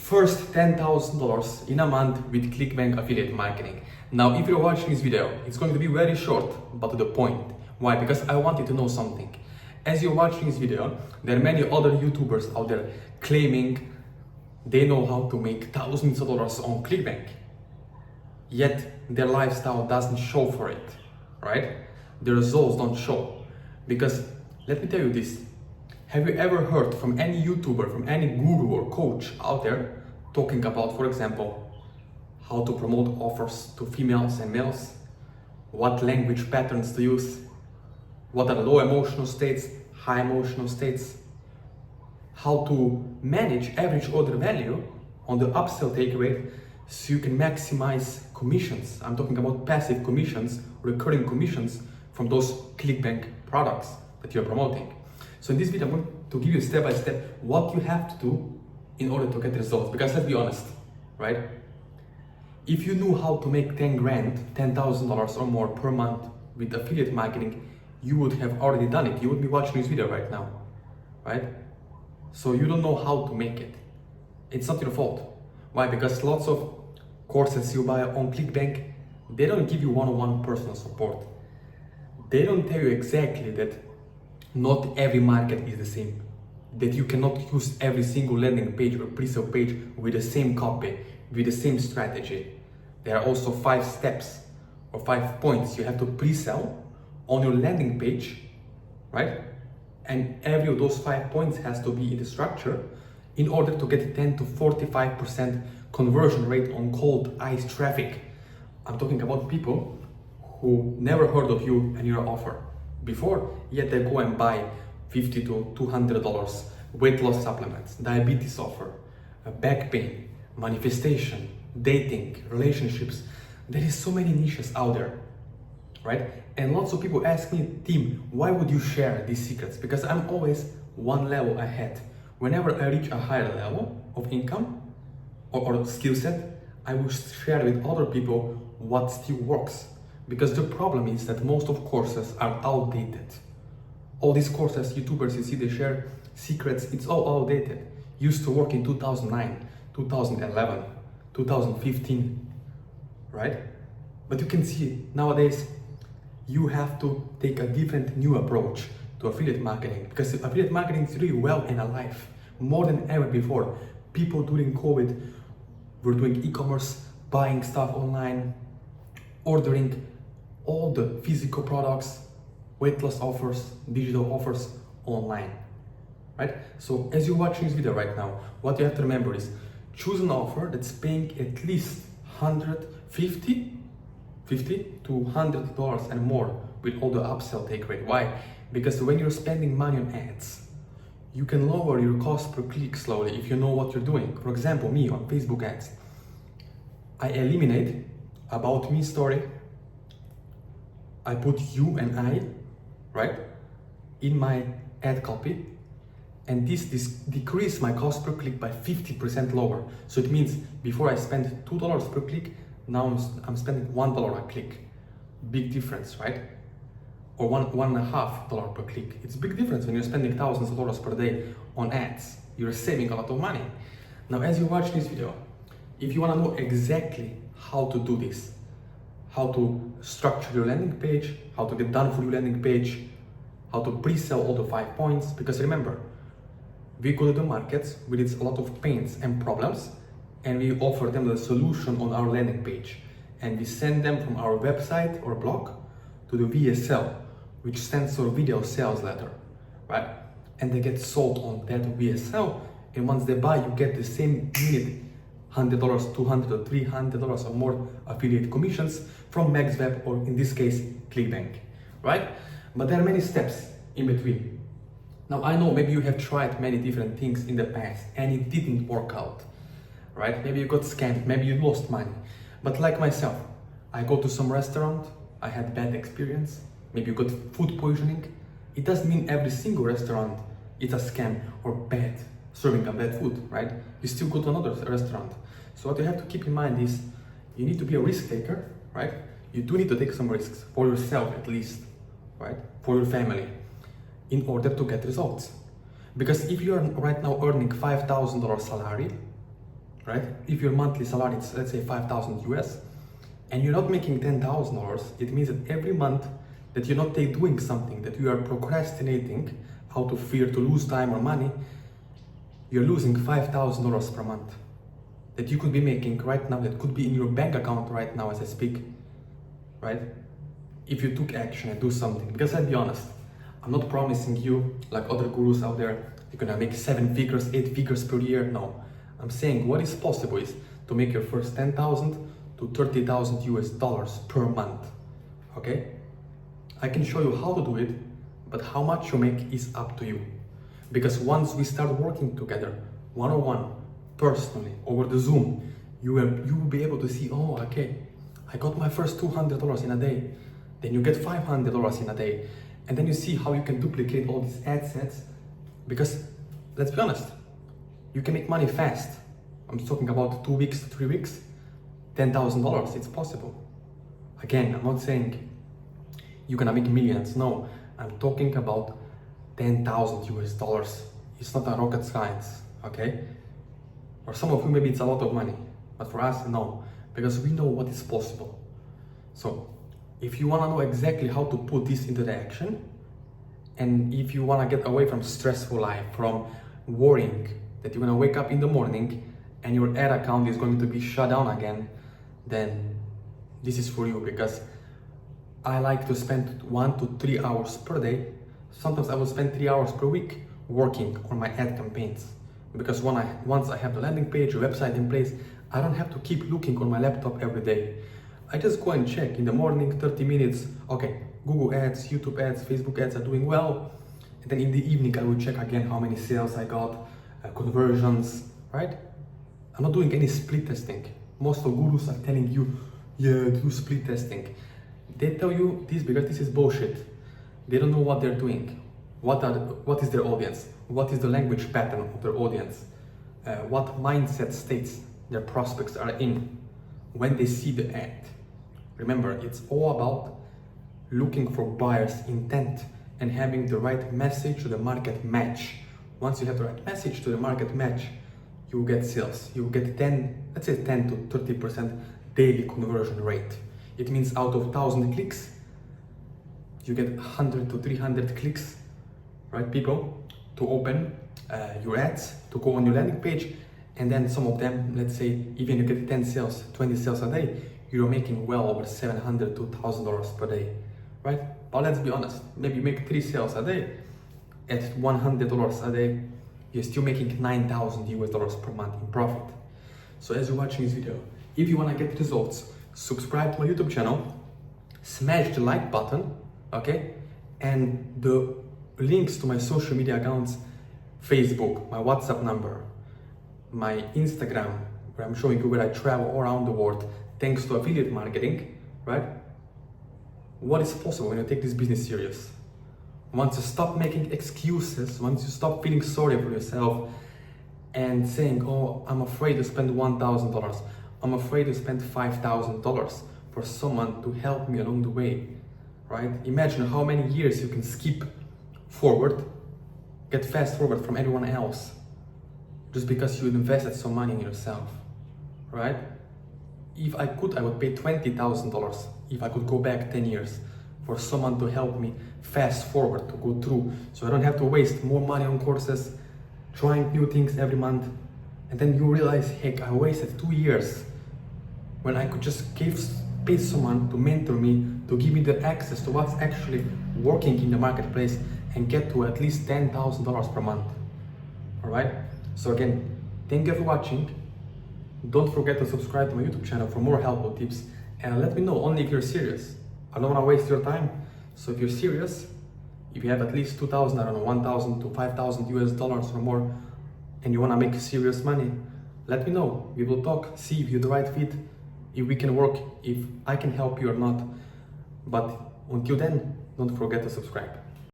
first $10,000 in a month with CLICKBANK affiliate marketing. Now, if you're watching this video, it's going to be very short, but to the point. Why? Because I want you to know something. As you're watching this video, there are many other YouTubers out there claiming they know how to make thousands of dollars on CLICKBANK. Yet their lifestyle doesn't show for it, right? The results don't show. Because let me tell you this. Have you ever heard from any YouTuber, from any guru or coach out there talking about, for example, how to promote offers to females and males, what language patterns to use, what are low emotional states, high emotional states, how to manage average order value on the upsell take rate so you can maximize commissions. I'm talking about passive commissions, recurring commissions from those CLICKBANK products that you're promoting. So in this video, I'm going to give you step by step what you have to do in order to get results. Because let's be honest, right? If you knew how to make 10 grand, $10,000 or more per month with affiliate marketing, you would have already done it. You would be watching this video right now, right? So you don't know how to make it. It's not your fault. Why? Because lots of courses you buy on CLICKBANK, they don't give you one-on-one personal support. They don't tell you exactly that not every market is the same, that you cannot use every single landing page or pre-sale page with the same copy, with the same strategy. There are also 5 steps or 5 points you have to pre-sell on your landing page, right? And every of those 5 points has to be in the structure in order to get 10 to 45% conversion rate on cold ice traffic. I'm talking about people who never heard of you and your offer before, yet they go and buy $50 to $200 weight loss supplements, diabetes offer, back pain, manifestation, dating, relationships. There is so many niches out there, right? And lots of people ask me, Tim, why would you share these secrets? Because I'm always one level ahead. Whenever I reach a higher level of income or skill set, I will share with other people what still works. Because the problem is that most of courses are outdated. All these courses, YouTubers, you see, they share secrets, it's all outdated. Used to work in 2009, 2011, 2015, right? But you can see nowadays, you have to take a different new approach to affiliate marketing, because affiliate marketing is really well and alive, more than ever before. People during COVID were doing e-commerce, buying stuff online, ordering all the physical products, weight loss offers, digital offers online, right? So as you're watching this video right now, what you have to remember is choose an offer that's paying at least $50 to $100 and more with all the upsell take rate. Why? Because when you're spending money on ads, you can lower your cost per click slowly if you know what you're doing. For example, me on Facebook ads, I eliminate about me story. I put you and I, right, in my ad copy, and this decreased my cost per click by 50% lower. So it means before I spend $2 per click, now I'm spending $1 a click. Big difference, right? Or $1.50 per click. It's a big difference when you're spending thousands of dollars per day on ads. You're saving a lot of money. Now, as you watch this video, if you want to know exactly how to do this, how to structure your landing page, how to get done for your landing page, how to pre-sell all the 5 points, because remember, we go to the markets with a lot of pains and problems, and we offer them the solution on our landing page, and we send them from our website or blog to the VSL, which stands for Video Sales Letter, right? And they get sold on that VSL, and once they buy, you get the same unit, $100, $200, or $300 or more affiliate commissions from MaxWeb, or in this case, CLICKBANK, right? But there are many steps in between. Now, I know maybe you have tried many different things in the past and it didn't work out, right? Maybe you got scammed, maybe you lost money. But like myself, I go to some restaurant, I had bad experience, maybe you got food poisoning. It doesn't mean every single restaurant is a scam or bad, serving a bad food, right? You still go to another restaurant. So what you have to keep in mind is you need to be a risk taker, right? You do need to take some risks for yourself at least, right? For your family, in order to get results. Because if you are right now earning $5,000 salary, right? If your monthly salary is, let's say, 5,000 US, and you're not making $10,000, it means that every month that you're not doing something, that you are procrastinating out of fear to lose time or money, you're losing $5,000 per month that you could be making right now, that could be in your bank account right now as I speak, right? If you took action and do something. Because I'll be honest, I'm not promising you, like other gurus out there, you're gonna make 7 figures, 8 figures per year. No, I'm saying what is possible is to make your first 10,000 to 30,000 US dollars per month, okay? I can show you how to do it, but how much you make is up to you. Because once we start working together, one-on-one, personally, over the Zoom, you will be able to see, oh, okay, I got my first $200 in a day, then you get $500 in a day, and then you see how you can duplicate all these ad sets. Because let's be honest, you can make money fast. I'm talking about 2 weeks to 3 weeks, $10,000, it's possible. Again, I'm not saying you're gonna make millions, no, I'm talking about 10,000 US dollars. It's not a rocket science, okay? For some of you, maybe it's a lot of money, but for us, no, because we know what is possible. So, if you wanna know exactly how to put this into the action, and if you wanna get away from stressful life, from worrying that you're gonna wake up in the morning and your ad account is going to be shut down again, then this is for you, because I like to spend 1 to 3 hours per day. Sometimes I will spend 3 hours per week working on my ad campaigns. Because once I have the landing page, the website in place, I don't have to keep looking on my laptop every day. I just go and check in the morning, 30 minutes, okay, Google ads, YouTube ads, Facebook ads are doing well. And then in the evening, I will check again how many sales I got, conversions, right? I'm not doing any split testing. Most of gurus are telling you, yeah, do split testing. They tell you this because this is bullshit. They don't know what they're doing. What is their audience? What is the language pattern of their audience? What mindset states their prospects are in when they see the ad. Remember, it's all about looking for buyer's intent and having the right message to the market match. Once you have the right message to the market match, you will get sales. You will get 10 to 30% daily conversion rate. It means out of 1,000 clicks, you get 100 to 300 clicks, right, people, to open your ads, to go on your landing page, and then some of them, let's say, even you get 10 sales, 20 sales a day, you're making well over $700 to $1,000 per day, right? But let's be honest, maybe you make 3 sales a day, at $100 a day, you're still making 9,000 US dollars per month in profit. So as you're watching this video, if you want to get results, subscribe to my YouTube channel, smash the like button, okay? And the links to my social media accounts, Facebook, my WhatsApp number, my Instagram, where I'm showing you where I travel all around the world, thanks to affiliate marketing, right? What is possible when you take this business serious? Once you stop making excuses, once you stop feeling sorry for yourself and saying, oh, I'm afraid to spend $1,000, I'm afraid to spend $5,000 for someone to help me along the way, right? Imagine how many years you can skip forward, get fast forward from everyone else, just because you invested some money in yourself, right? If I could, I would pay $20,000 if I could go back 10 years for someone to help me fast forward, to go through, so I don't have to waste more money on courses, trying new things every month, and then you realize, heck, I wasted 2 years when I could just pay someone to mentor me, to give me the access to what's actually working in the marketplace and get to at least $10,000 per month, all right? So again, thank you for watching. Don't forget to subscribe to my YouTube channel for more helpful tips, and let me know only if you're serious. I don't want to waste your time. So if you're serious, if you have at least 2,000, I don't know, 1,000 to 5,000 US dollars or more, and you want to make serious money, let me know. We will talk, see if you're the right fit, if we can work, if I can help you or not. But until then, don't forget to subscribe.